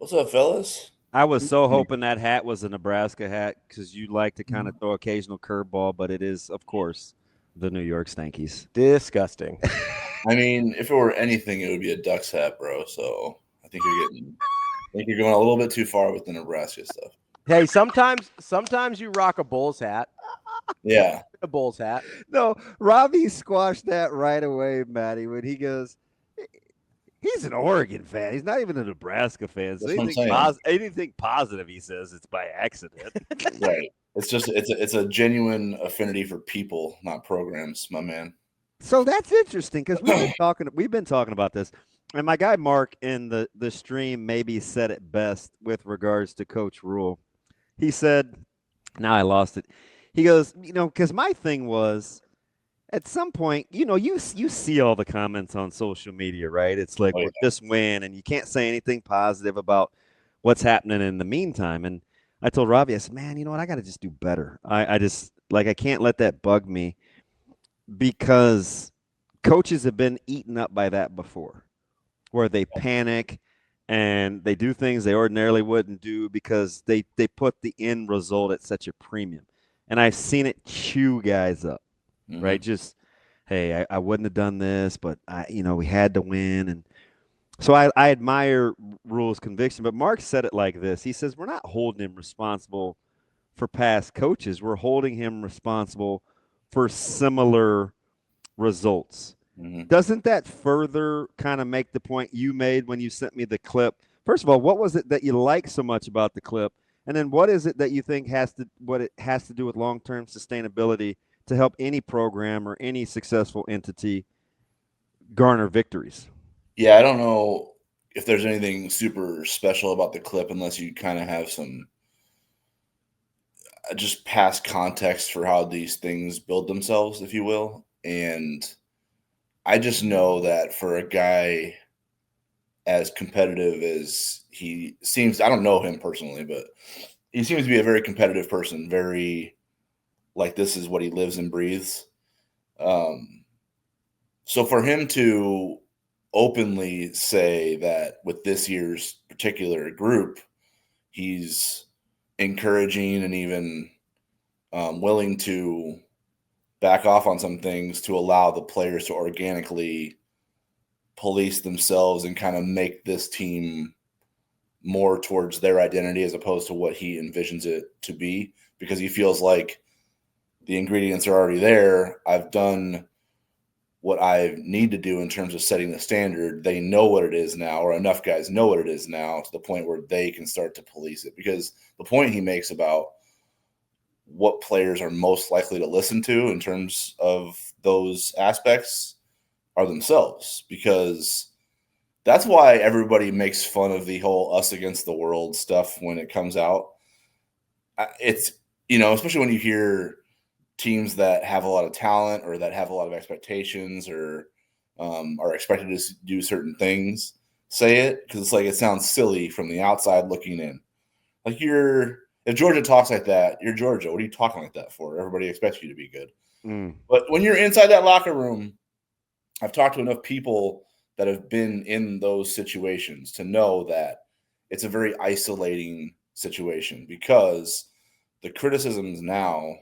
What's up, fellas? I was so hoping that hat was a Nebraska hat because you like to kind of throw occasional curveball, but it is, of course, the New York Stankies. Disgusting. I mean, if it were anything, it would be a Ducks hat, bro. So I think you're going a little bit too far with the Nebraska stuff. Hey, sometimes you rock a Bulls hat. Yeah. A Bulls hat. No, Ravi squashed that right away, Matty, when he goes, he's an Oregon fan. He's not even a Nebraska fan. So That's what I'm saying. anything positive he says, it's by accident. Right. It's a genuine affinity for people, not programs, my man. So that's interesting because we've been talking about this. And my guy Mark in the stream maybe said it best with regards to Coach Rhule. He said, now I lost it. He goes, because my thing was at some point, you see all the comments on social media, right? It's like, Oh, well, yeah. just win, and you can't say anything positive about what's happening in the meantime. And I told Ravi, I said, man, you know what? I got to just do better. I just, like, I can't let that bug me because coaches have been eaten up by that before, where they panic and they do things they ordinarily wouldn't do because they put the end result at such a premium. And I've seen it chew guys up, right? Just, hey, I wouldn't have done this, but we had to win. And so I admire Rhule's conviction, but Mark said it like this. He says, we're not holding him responsible for past coaches. We're holding him responsible for similar results. Doesn't that further kind of make the point you made when you sent me the clip? First of all, what was it that you like so much about the clip? And then what is it that you think what it has to do with long-term sustainability to help any program or any successful entity garner victories? Yeah, I don't know if there's anything super special about the clip unless you kind of have some just past context for how these things build themselves, if you will. And I just know that for a guy as competitive as he seems, I don't know him personally, but he seems to be a very competitive person, very like this is what he lives and breathes. So for him to openly say that with this year's particular group, he's encouraging and even willing to back off on some things to allow the players to organically police themselves and kind of make this team more towards their identity as opposed to what he envisions it to be, because he feels like the ingredients are already there. I've done what I need to do in terms of setting the standard. They know what it is now, or enough guys know what it is now to the point where they can start to police it. Because the point he makes about what players are most likely to listen to in terms of those aspects are themselves, because that's why everybody makes fun of the whole us against the world stuff when it comes out. It's, especially when you hear teams that have a lot of talent or that have a lot of expectations or are expected to do certain things say it, because it's like it sounds silly from the outside looking in. Like if Georgia talks like that, you're Georgia. What are you talking like that for? Everybody expects you to be good. But when you're inside that locker room, I've talked to enough people that have been in those situations to know that it's a very isolating situation, because the criticisms now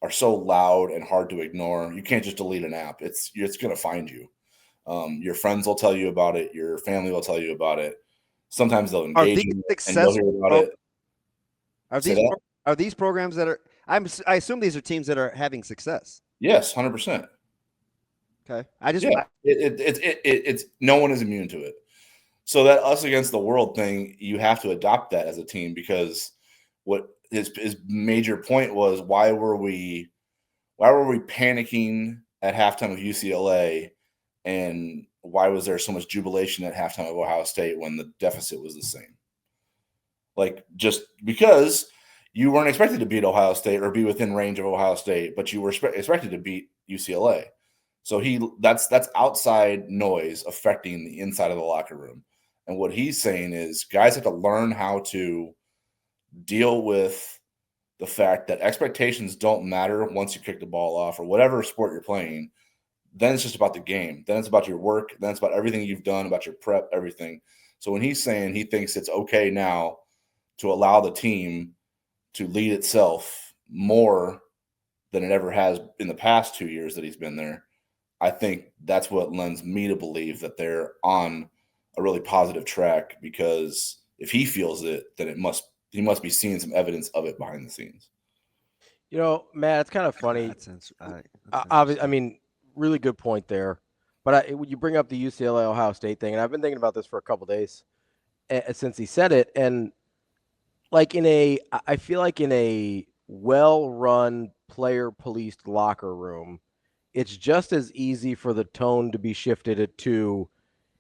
are so loud and hard to ignore. You can't just delete an app. It's going to find you. Your friends will tell you about it. Your family will tell you about it. Sometimes they'll engage you and you'll hear about it. Are these programs that are? I assume these are teams that are having success. Yes, 100%. Okay, it's no one is immune to it. So that us against the world thing, you have to adopt that as a team, because what his major point was, why were we panicking at halftime of UCLA, and why was there so much jubilation at halftime of Ohio State when the deficit was the same? Like, just because you weren't expected to beat Ohio State or be within range of Ohio State, but you were expected to beat UCLA. So that's outside noise affecting the inside of the locker room. And what he's saying is guys have to learn how to deal with the fact that expectations don't matter once you kick the ball off, or whatever sport you're playing. Then it's just about the game. Then it's about your work. Then it's about everything you've done, about your prep, everything. So when he's saying he thinks it's okay now to allow the team to lead itself more than it ever has in the past 2 years that he's been there, I think that's what lends me to believe that they're on a really positive track, because if he feels it, then he must be seeing some evidence of it behind the scenes. Matt, it's kind of funny. That's I mean, really good point there. But you bring up the UCLA Ohio State thing, and I've been thinking about this for a couple days since he said it. And I feel like in a well-run, player-policed locker room, it's just as easy for the tone to be shifted to,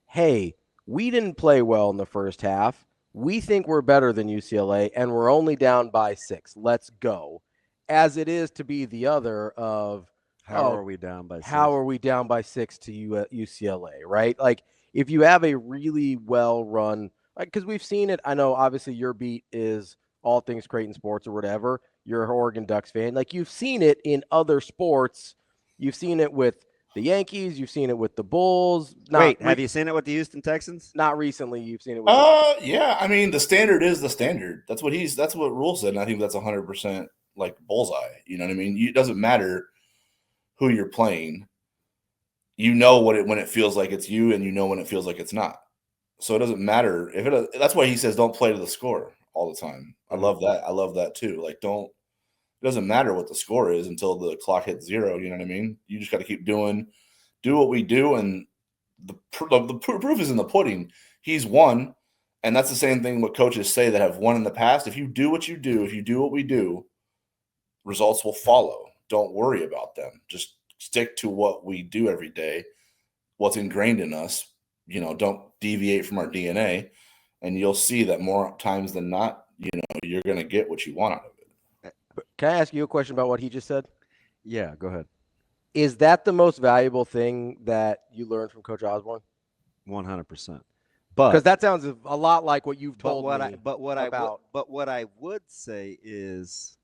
hey, we didn't play well in the first half. We think we're better than UCLA, and we're only down by 6. Let's go. As it is to be the other of, how are we down by 6? How are we down by 6 to UCLA, right? Like, if you have a really well-run, because we've seen it. I know, obviously, your beat is all things Creighton sports or whatever. You're an Oregon Ducks fan. Like, you've seen it in other sports. You've seen it with the Yankees. You've seen it with the Bulls. Have you seen it with the Houston Texans? Not recently. You've seen it with yeah. I mean, the standard is the standard. That's what Rhule said, and I think that's 100% like bullseye. You know what I mean? It doesn't matter who you're playing. You know when it feels like it's you, and you know when it feels like it's not. So it doesn't matter if it. That's why he says don't play to the score all the time. I love that. I love that too. Like, it doesn't matter what the score is until the clock hits 0. You know what I mean? You just got to keep do what we do, and the proof is in the pudding. He's won, and that's the same thing what coaches say that have won in the past. If you do what you do, if you do what we do, results will follow. Don't worry about them. Just stick to what we do every day, what's ingrained in us. Don't deviate from our DNA, and you'll see that more times than not, you're going to get what you want out of it. Can I ask you a question about what he just said? Yeah, go ahead. Is that the most valuable thing that you learned from Coach Osborne? 100%. Because that sounds a lot like what you've told me. But what I would say is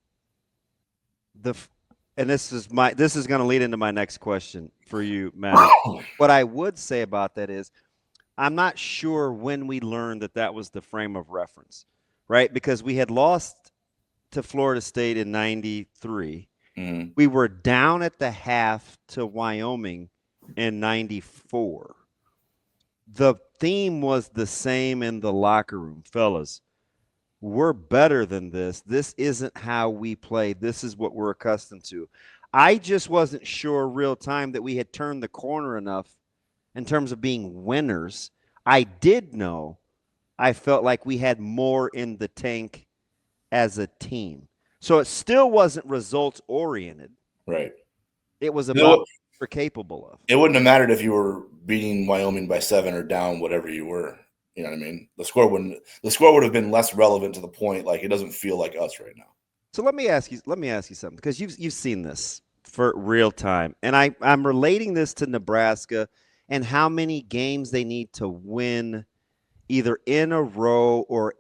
and this is going to lead into my next question for you, Matt. What I would say about that is, I'm not sure when we learned that was the frame of reference, right? Because we had lost to Florida State in 93. Mm-hmm. We were down at the half to Wyoming in 94. The theme was the same in the locker room. Fellas, we're better than this. This isn't how we play. This is what we're accustomed to. I just wasn't sure real time that we had turned the corner enough in terms of being winners. I did know I felt like we had more in the tank as a team. So it still wasn't results oriented. Right. It was about what we're capable of. It wouldn't have mattered if you were beating Wyoming by 7 or down whatever you were. You know what I mean? The score would have been less relevant to the point. Like, it doesn't feel like us right now. So let me ask you something, because you've seen this for real time, and I'm relating this to Nebraska and how many games they need to win, either in a row or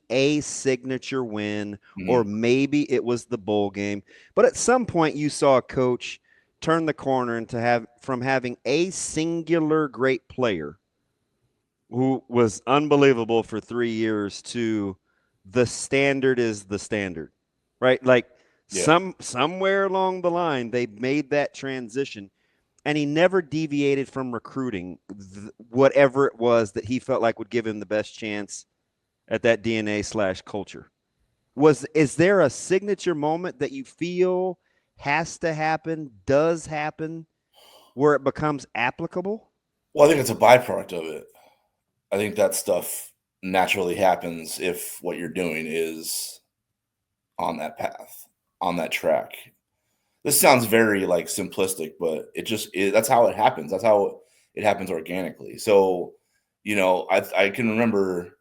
a signature win, or maybe it was the bowl game. But at some point, you saw a coach turn the corner and from having a singular great player who was unbelievable for 3 years to the standard is the standard, right? Like, somewhere along the line, they made that transition, and he never deviated from recruiting whatever it was that he felt like would give him the best chance at that DNA/culture. Is there a signature moment that you feel has to happen, does happen, where it becomes applicable? Well, I think it's a byproduct of it. I think that stuff naturally happens if what you're doing is on that path, on that track. This sounds very simplistic, but that's how it happens. That's how it happens organically. So, I can remember,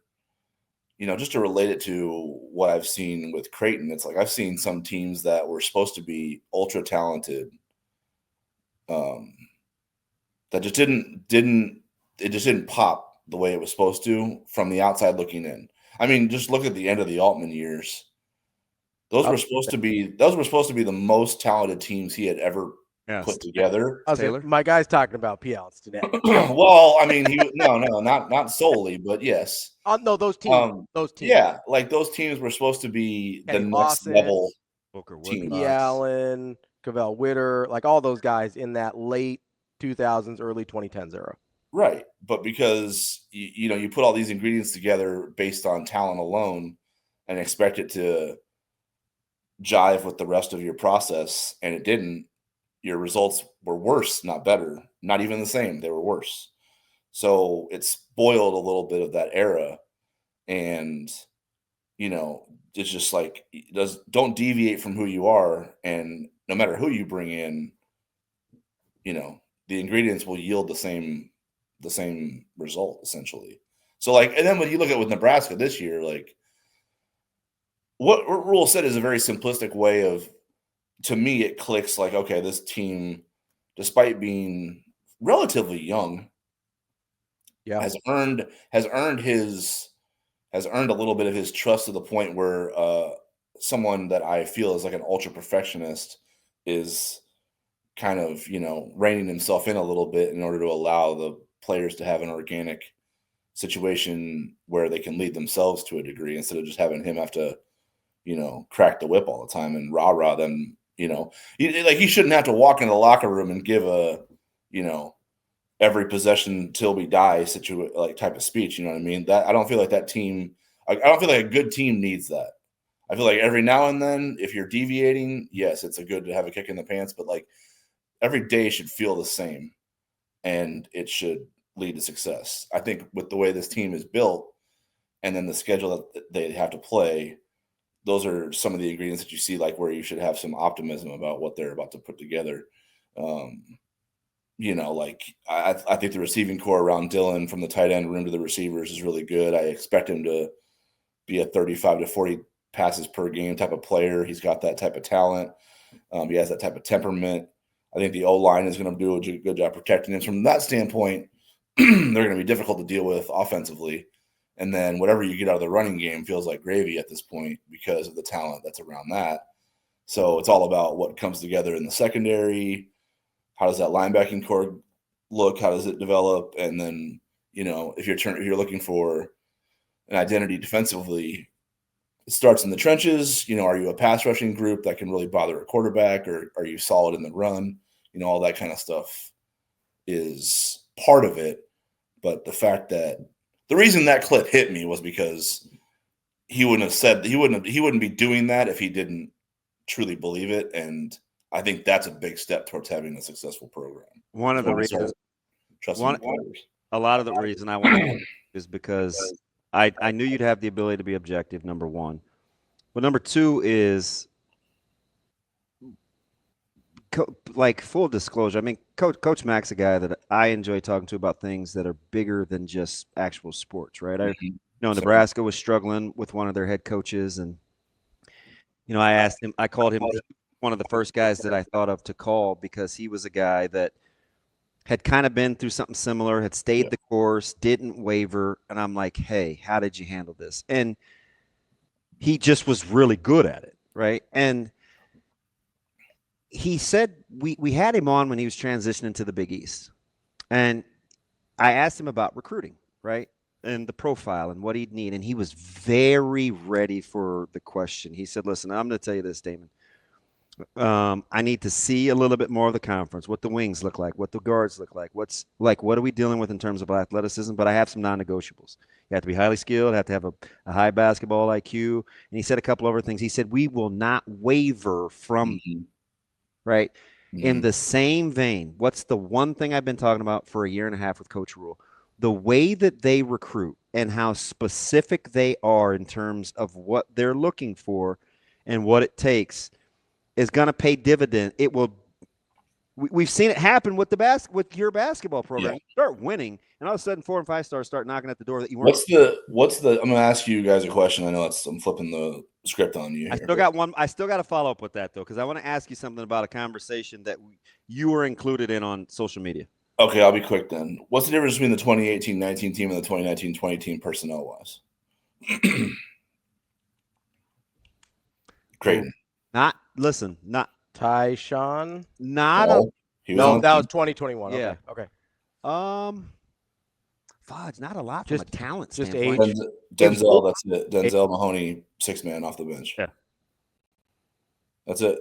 just to relate it to what I've seen with Creighton, it's like I've seen some teams that were supposed to be ultra talented, that just didn't pop the way it was supposed to from the outside looking in. I mean, just look at the end of the Altman years. Those were supposed to be the most talented teams he had ever put together. Taylor? My guy's talking about P-Ounce today. Well, I mean, not solely, but yes. No, those teams. Yeah, like those teams were supposed to be Kenny the next Lawson, level Booker team. P. Allen, Cavell Witter, like all those guys in that late 2000s, early 2010s era. Right, but because you put all these ingredients together based on talent alone and expect it to jive with the rest of your process, and it didn't, your results were worse, not better, not even the same. They were worse. So it spoiled a little bit of that era. And, it's just like, don't deviate from who you are. And no matter who you bring in, the ingredients will yield the same result essentially. So and then when you look at with Nebraska this year, like what Rhule said is a very simplistic way of, to me, it clicks like, okay, this team, despite being relatively young, has earned a little bit of his trust to the point where someone that I feel is like an ultra perfectionist is kind of, reining himself in a little bit in order to allow the players to have an organic situation where they can lead themselves to a degree instead of just having him have to, crack the whip all the time and rah them. He shouldn't have to walk into the locker room and give a, every possession till we die type of speech. You know what I mean? That I don't feel like that team. I don't feel like a good team needs that. I feel like every now and then, if you're deviating, yes, it's a good to have a kick in the pants, but like every day should feel the same, and it should lead to success. I think with the way this team is built, and then the schedule that they have to play, those are some of the ingredients that you see, like where you should have some optimism about what they're about to put together. I think the receiving core around Dylan from the tight end room to the receivers is really good. I expect him to be a 35 to 40 passes per game type of player. He's got that type of talent. He has that type of temperament. I think the O-line is going to do a good job protecting him. From that standpoint, they're going to be difficult to deal with offensively. And then whatever you get out of the running game feels like gravy at this point because of the talent that's around that. So it's all about what comes together in the secondary. How does that linebacking core look? How does it develop? And then, if you're looking for an identity defensively, it starts in the trenches. Are you a pass rushing group that can really bother a quarterback, or are you solid in the run? All that kind of stuff is part of it. But the fact that the reason that clip hit me was because he wouldn't be doing that if he didn't truly believe it. And I think that's a big step towards having a successful program. One of the reasons, a lot of the reason I want to is because I knew you'd have the ability to be objective, number one. But number two is, like, full disclosure. I mean, Coach Mack's a guy that I enjoy talking to about things that are bigger than just actual sports, right? Nebraska was struggling with one of their head coaches, and I called him one of the first guys that I thought of to call because he was a guy that had kind of been through something similar, had stayed the course, didn't waver, and I'm like, hey, how did you handle this? And he just was really good at it, right? And he said we had him on when he was transitioning to the Big East. And I asked him about recruiting, right? And the profile and what he'd need. And he was very ready for the question. He said, listen, I'm going to tell you this, Damon. I need to see a little bit more of the conference, what the wings look like, what the guards look like, what are we dealing with in terms of athleticism? But I have some non-negotiables. You have to be highly skilled, have to have a high basketball IQ. And he said a couple other things. He said, we will not waver from right? Mm-hmm. In the same vein, what's the one thing I've been talking about for a year and a half with Coach Rhule? The way that they recruit and how specific they are in terms of what they're looking for and what it takes is going to pay dividend. It will. We've seen it happen with with your basketball program. You start winning, and all of a sudden 4 and 5 stars start knocking at the door that you weren't. What's the? I'm going to ask you guys a question. I know I'm flipping the script on you. I still got to follow up with that though, because I want to ask you something about a conversation that you were included in on social media. Okay, I'll be quick then. What's the difference between the 2018-19 team and the 2019-20 team personnel-wise? Creighton. Not Tyshawn? Not No, he was No, on. that was 2021. Yeah. Okay. fudge, not a lot Just- from a talent just standpoint. age. Denzel, that's it. Denzel Mahoney, 6-man off the bench. Yeah. That's it.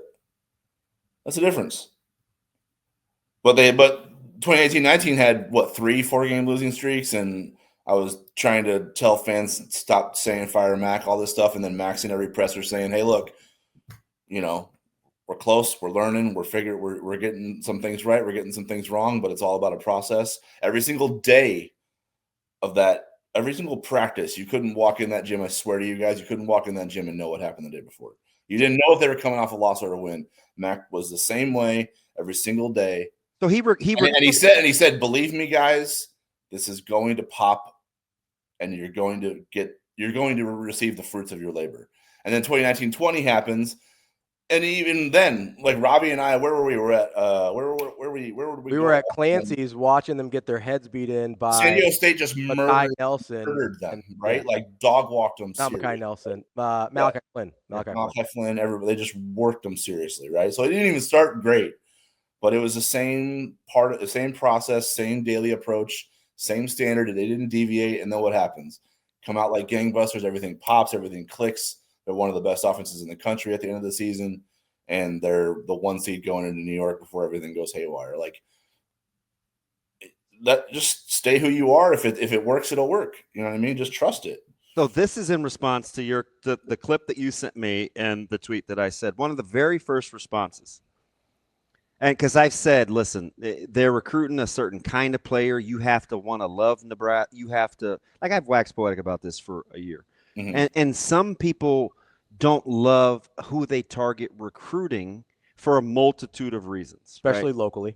That's the difference. But 2018-19 had what, 3 4-game losing streaks, and I was trying to tell fans stop saying fire Mac, all this stuff, and then Max in every presser saying, "Hey, look, we're close, we're learning, we're getting some things right, we're getting some things wrong, but it's all about a process." Every single day of that, every single practice, you couldn't walk in that gym. I swear to you guys, you couldn't walk in that gym and know what happened the day before. You didn't know if they were coming off a loss or a win. Mac was the same way every single day. So he said, "Believe me, guys, this is going to pop, and you're going to receive the fruits of your labor." And then 2019-20 happens, and even then, like Ravi and I, where were we? We're at we were at Clancy's watching them get their heads beat in by San Diego State, just Mackay Nelson, murdered them, right? Like dog walked them. Not seriously. Mackay Nelson, Malachi Flynn. Malachi Flynn, everybody, they just worked them seriously, right? So it didn't even start great, but it was the same process, same daily approach, same standard. They didn't deviate, and then what happens? Come out like gangbusters, everything pops, everything clicks. They're one of the best offenses in the country at the end of the season, and they're the 1 seed going into New York before everything goes haywire. Like that, just stay who you are. If it works, it'll work. You know what I mean? Just trust it. So this is in response to the clip that you sent me and the tweet that I said. One of the very first responses. And because I've said, listen, they're recruiting a certain kind of player. You have to want to love Nebraska. You have to, like, I've waxed poetic about this for a year. Mm-hmm. And some people don't love who they target recruiting for a multitude of reasons. Especially locally.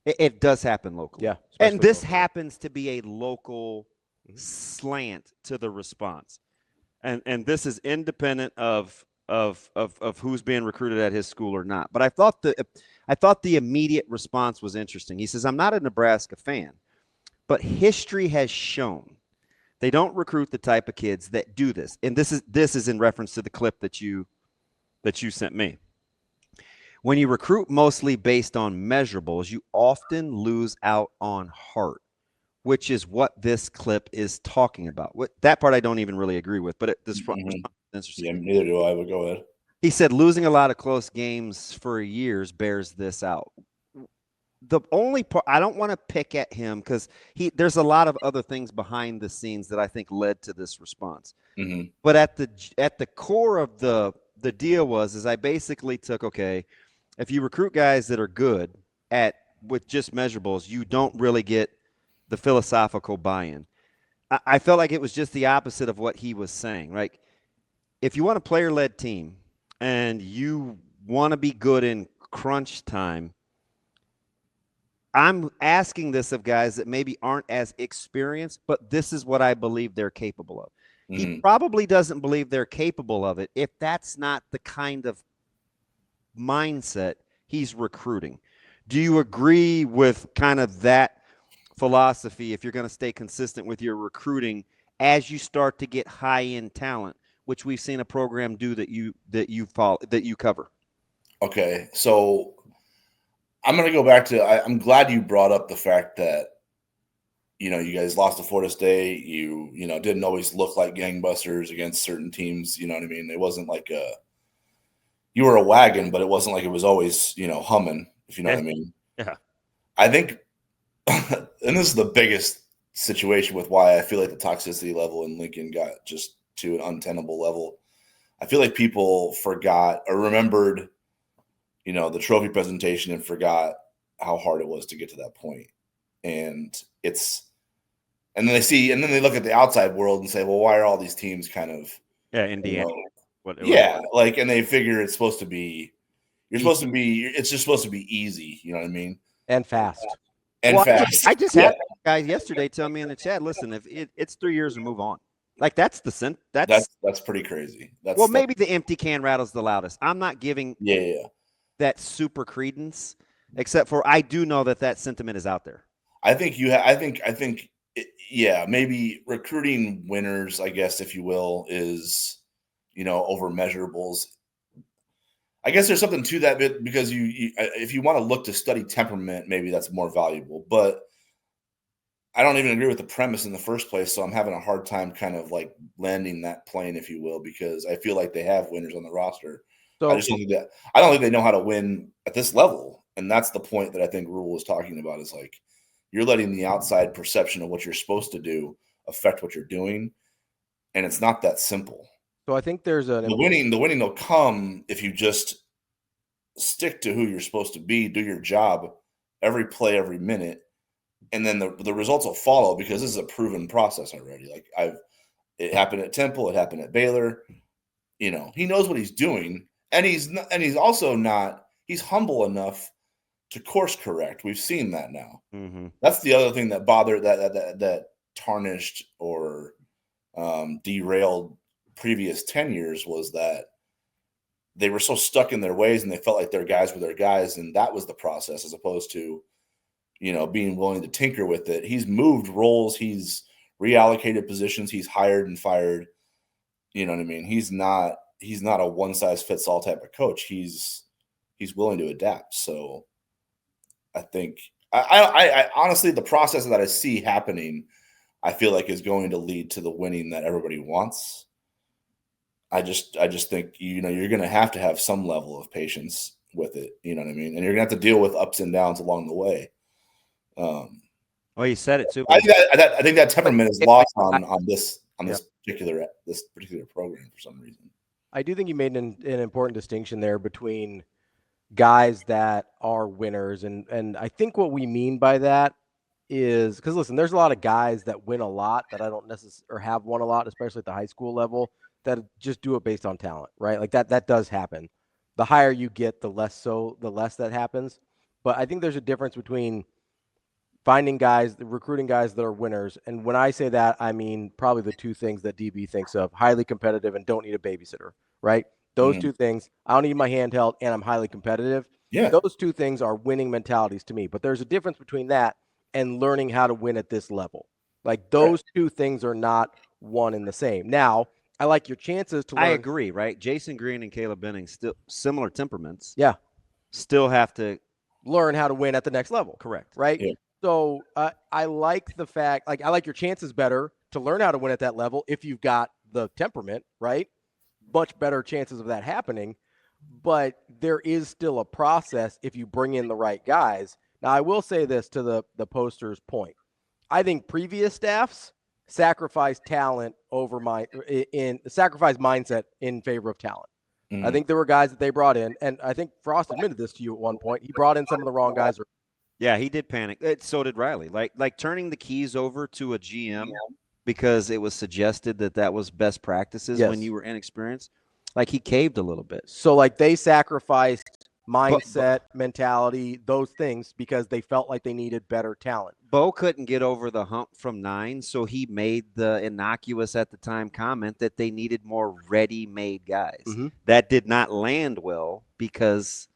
It does happen locally. Yeah. And this happens to be a local slant to the response. And this is independent of who's being recruited at his school or not. But I thought the immediate response was interesting. He says, "I'm not a Nebraska fan, but history has shown they don't recruit the type of kids that do this." And this is in reference to the clip that you sent me. "When you recruit mostly based on measurables, you often lose out on heart," which is what this clip is talking about. That part I don't even really agree with, but this front is interesting. Yeah, neither do I, but go ahead. He said losing a lot of close games for years bears this out. The only part I don't want to pick at him because there's a lot of other things behind the scenes that I think led to this response. Mm-hmm. But at the core of the deal is I basically took, okay, if you recruit guys that are good with just measurables, you don't really get the philosophical buy-in. I felt like it was just the opposite of what he was saying. Right? If you want a player-led team and you want to be good in crunch time, I'm asking this of guys that maybe aren't as experienced, but this is what I believe they're capable of. Mm-hmm. He probably doesn't believe they're capable of it if that's not the kind of mindset he's recruiting. Do you agree with kind of that philosophy if you're going to stay consistent with your recruiting as you start to get high-end talent, which we've seen a program do that you cover? Okay, so I'm going to go back to I'm glad you brought up the fact that you guys lost to Florida State. You didn't always look like gangbusters against certain teams. You know what I mean? It wasn't like you were a wagon, but it wasn't like it was always humming. If you know what I mean? Yeah. I think, and this is the biggest situation with why I feel like the toxicity level in Lincoln got just to an untenable level. I feel like people forgot or remembered, the trophy presentation and forgot how hard it was to get to that point. And then they look at the outside world and say, well, why are all these teams kind of Indiana? And they figure it's supposed to be it's just supposed to be easy, you know what I mean? And fast. Fast. I just had a guy yesterday tell me in the chat, listen, if it's 3 years and move on. Like that's pretty crazy. Maybe the empty can rattles the loudest. I'm not giving that super credence, except for I do know that sentiment is out there. I think maybe recruiting winners, I guess, if you will, is over measurables. I guess there's something to that bit because you if you want to look to study temperament, maybe that's more valuable. But I don't even agree with the premise in the first place, so I'm having a hard time kind of like landing that plane, if you will, because I feel like they have winners on the roster. I So just don't think that I don't think they know how to win at this level, and that's the point that I think Rhule was talking about. Is like you're letting the outside perception of what you're supposed to do affect what you're doing, and it's not that simple. I think there's an The winning will come if you just stick to who you're supposed to be, do your job every play, every minute, and then the results will follow because this is a proven process already. Like it happened at Temple, it happened at Baylor. He knows what he's doing, and he's also not. He's humble enough to course correct. We've seen that now. Mm-hmm. That's the other thing that bothered that tarnished or derailed previous tenures was that they were so stuck in their ways and they felt like their guys were their guys, and that was the process as opposed to being willing to tinker with it. He's moved roles, he's reallocated positions, he's hired and fired. You know what I mean? He's not a one size fits all type of coach. He's willing to adapt. So I think I honestly, the process that I see happening, I feel like is going to lead to the winning that everybody wants. I just think you're going to have some level of patience with it. You know what I mean? And you're going to have to deal with ups and downs along the way. Well, you said it too. I think that temperament is lost on this particular program for some reason. I do think you made an important distinction there between guys that are winners, and I think what we mean by that is because listen, there's a lot of guys that win a lot that I don't necessarily or have won a lot, especially at the high school level, that just do it based on talent, right? Like that does happen. The higher you get, the less that happens. But I think there's a difference between recruiting guys that are winners. And when I say that, I mean probably the two things that DB thinks of: highly competitive and don't need a babysitter, right? Those two things. I don't need my handheld and I'm highly competitive. Yeah. Those two things are winning mentalities to me. But there's a difference between that and learning how to win at this level. Like those two things are not one and the same. Now, I like your chances to learn. I agree, right? Jason Green and Caleb Benning, still similar temperaments. Yeah. Still have to learn how to win at the next level. Correct. Right? Yeah. So I like the fact, I like your chances better to learn how to win at that level if you've got the temperament, right? Much better chances of that happening. But there is still a process if you bring in the right guys. Now, I will say this to the poster's point. I think previous staffs sacrifice talent sacrifice mindset in favor of talent. I think there were guys that they brought in, and I think Frost admitted this to you at one point. He brought in some of the wrong guys. Yeah, he did panic. So did Riley. Like turning the keys over to a GM because it was suggested that was best practices when you were inexperienced. Like he caved a little bit. So like they sacrificed mindset, mentality, those things because they felt like they needed better talent. Bo couldn't get over the hump from 9, so he made the innocuous at the time comment that they needed more ready-made guys. That did not land well because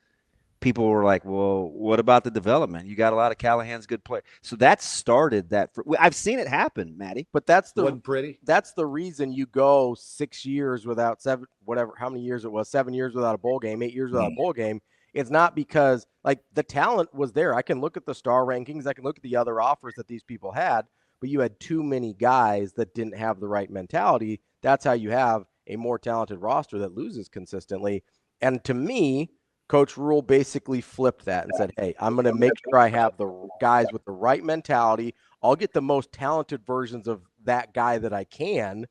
people were like, well, what about the development? You got a lot of Callahan's good players. So that started that. I've seen it happen, Matty. But that's the reason you go 6 years without how many years it was, 7 years without a bowl game, 8 years without a bowl game. It's not because like the talent was there. I can look at the star rankings. I can look at the other offers that these people had, but you had too many guys that didn't have the right mentality. That's how you have a more talented roster that loses consistently. And to me, Coach Rhule basically flipped that and said, hey, I'm going to make sure I have the guys with the right mentality. I'll get the most talented versions of that guy that I can.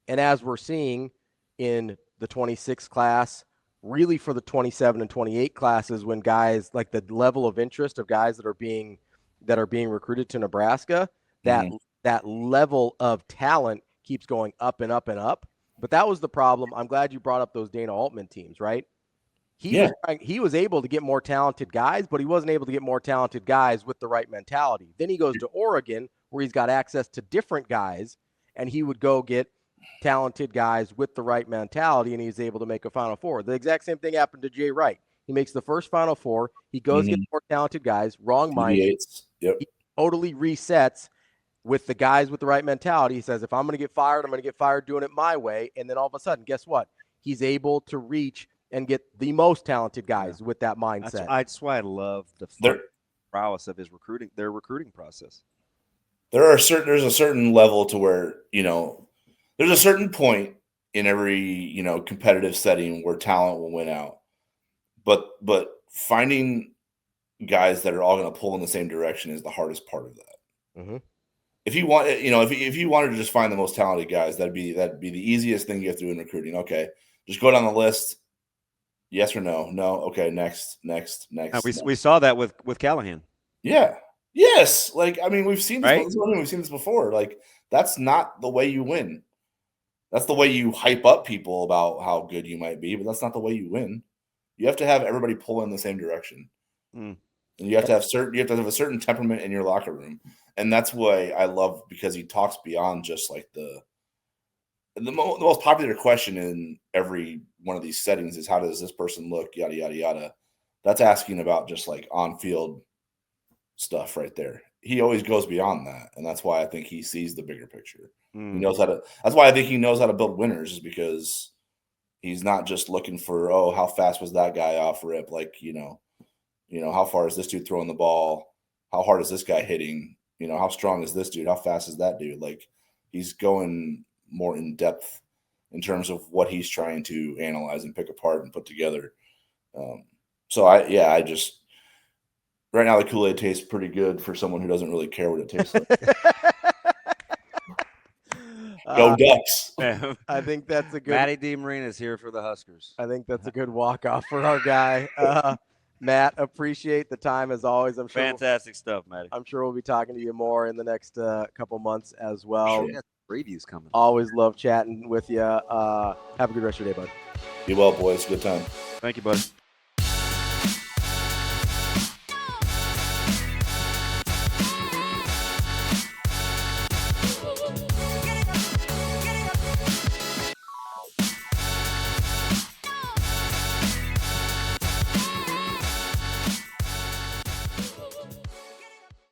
And as we're seeing in the 26 class, really for the 27 and 28 classes, when guys like the level of interest of guys that are being recruited to Nebraska, that level of talent keeps going up and up and up. But that was the problem. I'm glad you brought up those Dana Altman teams, right? He was able to get more talented guys, but he wasn't able to get more talented guys with the right mentality. Then he goes to Oregon, where he's got access to different guys, and he would go get talented guys with the right mentality, and he's able to make a Final Four. The exact same thing happened to Jay Wright. He makes the first Final Four. He goes get more talented guys, wrong mind. Yep. He totally resets with the guys with the right mentality. He says, if I'm going to get fired, I'm going to get fired doing it my way. And then all of a sudden, guess what? He's able to reach and get the most talented guys with that mindset. That's why I love the prowess of their recruiting process. There's a certain level to where, there's a certain point in every, competitive setting where talent will win out. But finding guys that are all going to pull in the same direction is the hardest part of that. Mm-hmm. If you want, if you wanted to just find the most talented guys, that'd be the easiest thing you have to do in recruiting. Okay, just go down the list. Yes or no? No. Okay. Next. We saw that with Callahan. Yeah. Yes. We've seen this. Right? We've seen this before. That's not the way you win. That's the way you hype up people about how good you might be, but that's not the way you win. You have to have everybody pull in the same direction. And you have to have a certain temperament in your locker room. And that's why I love, because he talks beyond just the most popular question in every one of these settings is, how does this person look? Yada, yada, yada. That's asking about just on-field stuff right there. He always goes beyond that. And that's why I think he sees the bigger picture. He knows that's why I think he knows how to build winners, is because he's not just looking for, how fast was that guy off rip? How far is this dude throwing the ball? How hard is this guy hitting? How strong is this dude? How fast is that dude? He's going more in depth in terms of what he's trying to analyze and pick apart and put together. I just, right now the Kool-Aid tastes pretty good for someone who doesn't really care what it tastes like. Go Ducks. I think that's a good. Matty DeMarinis here for the Huskers. I think that's a good walk-off for our guy. Matt, appreciate the time as always. I'm sure fantastic stuff, Matty. I'm sure we'll be talking to you more in the next couple months as well. Sure. Previews coming. Always love chatting with you. Have a good rest of your day, bud. Be well, boys. Good time. Thank you, bud.